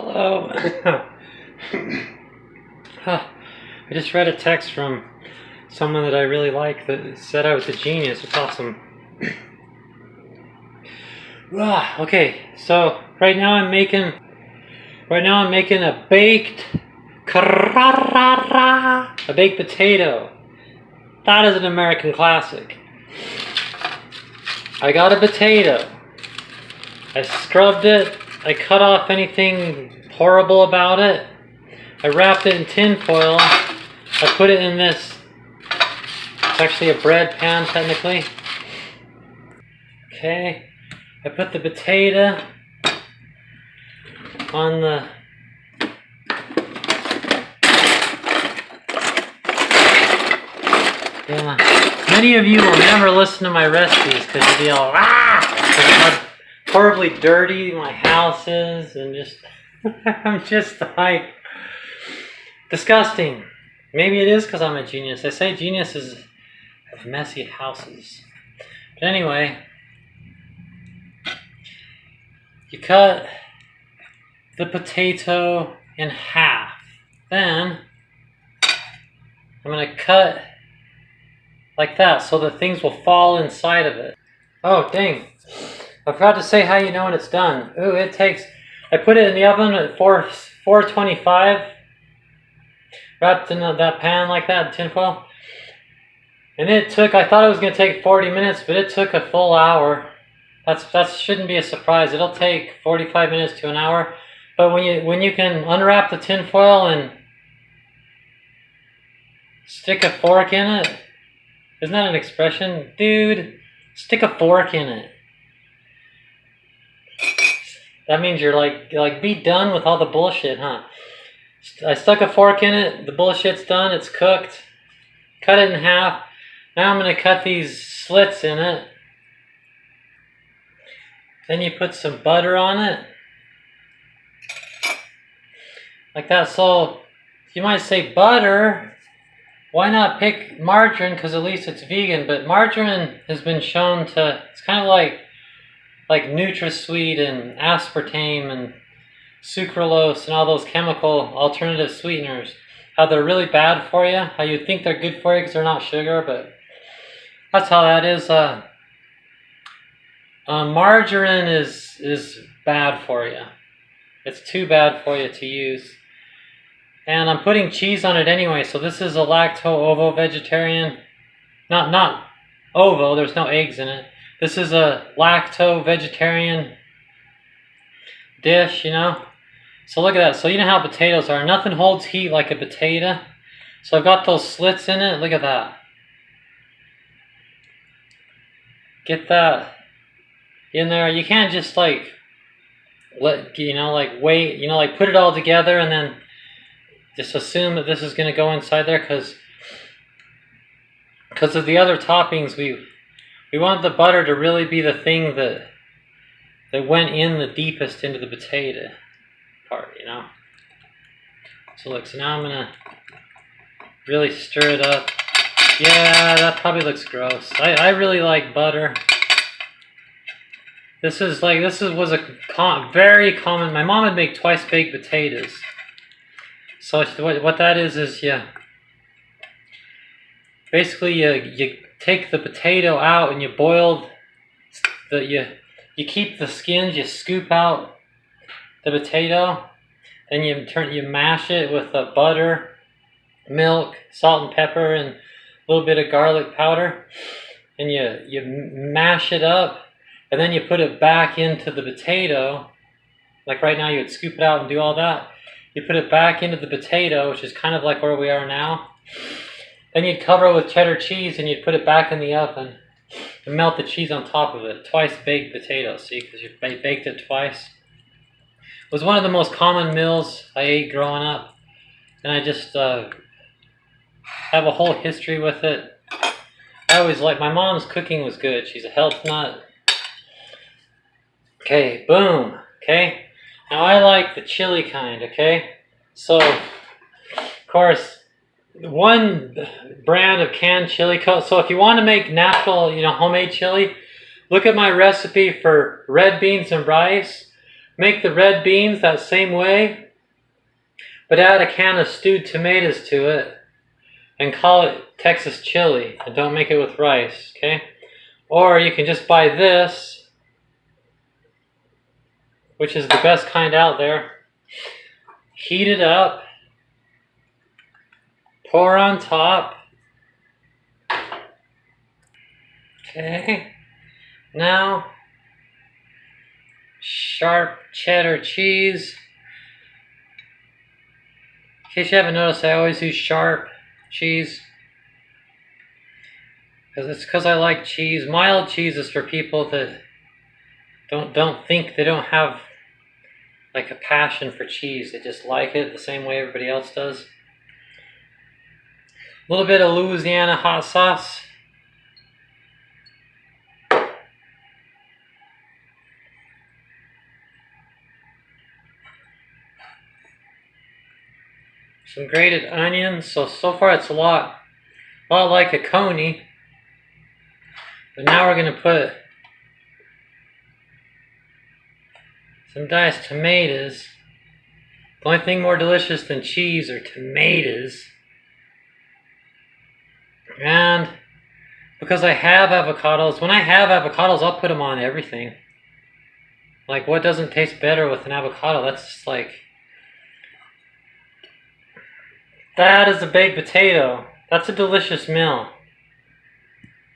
Hello. I just read a text from someone that I really like that said I was a genius. It's awesome. Okay, so right now I'm making a baked potato. That is an American classic. I got a potato. I scrubbed it. I cut off anything horrible about it. I wrapped it in tin foil. I put it in this. It's actually a bread pan technically. Okay. I put the potato on the Many of you will never listen to my recipes because you'll be all how horribly dirty my house is and just I'm just like disgusting. Maybe it is because I'm a genius. They say geniuses have messy houses. But anyway, you cut the potato in half. Then I'm going to cut like that so that things will fall inside of it. Oh, dang. I forgot to say how you know when it's done. Ooh, I put it in the oven at 425. Wrapped in that pan like that, tin foil. And I thought it was going to take 40 minutes, but it took a full hour. That shouldn't be a surprise. It'll take 45 minutes to an hour. But when you can unwrap the tin foil and stick a fork in it, isn't that an expression? Dude, stick a fork in it. That means you're like be done with all the bullshit, huh? I stuck a fork in it, the bullshit's done, it's cooked. Cut it in half. Now I'm going to cut these slits in it. Then you put some butter on it. Like that. So you might say butter. Why not pick margarine? Because at least it's vegan. But margarine has been shown to, it's kind of like NutraSweet and aspartame and sucralose and all those chemical alternative sweeteners. How they're really bad for you. How you think they're good for you because they're not sugar. But that's how that is. Margarine is bad for you. It's too bad for you to use. And I'm putting cheese on it anyway, so this is a lacto-ovo vegetarian. Not ovo, there's no eggs in it. This is a lacto-vegetarian dish, you know? So look at that. So you know how potatoes are. Nothing holds heat like a potato. So I've got those slits in it. Look at that. Get that in there. You can't just wait, put it all together and then just assume that this is going to go inside there because of the other toppings. We want the butter to really be the thing that went in the deepest into the potato part, you know. So look, so now I'm going to really stir it up. Yeah, that probably looks gross. I really like butter. This was a very common. My mom would make twice baked potatoes. So what that is basically you take the potato out and you boil you keep the skins. You scoop out the potato, then you mash it with butter, milk, salt and pepper, and a little bit of garlic powder, and you mash it up. And then you put it back into the potato. Like right now you would scoop it out and do all that. You put it back into the potato, which is kind of like where we are now. Then you'd cover it with cheddar cheese and you'd put it back in the oven and melt the cheese on top of it. Twice baked potatoes, see, because you baked it twice. It was one of the most common meals I ate growing up. And I just have a whole history with it. I always liked, my mom's cooking was good. She's a health nut. Okay, boom. Okay, now I like the chili kind. Okay, so of course one brand of canned chili. So if you want to make natural, homemade chili, look at my recipe for red beans and rice. make the red beans that same way, but add a can of stewed tomatoes to it and call it Texas chili, and don't make it with rice, okay? Or you can just buy this, which is the best kind out there. Heat it up, pour on top. Okay, now sharp cheddar cheese. In case you haven't noticed, I always use sharp cheese. It's because I like cheese. Mild cheese is for people that don't think, they don't have like a passion for cheese. They just like it the same way everybody else does. A little bit of Louisiana hot sauce. Some grated onions. So far it's a lot like a coney. But now we're going to put some diced tomatoes. The only thing more delicious than cheese are tomatoes. And because I have avocados, when I have avocados, I'll put them on everything. Like, what doesn't taste better with an avocado? That's just like... That is a baked potato. That's a delicious meal.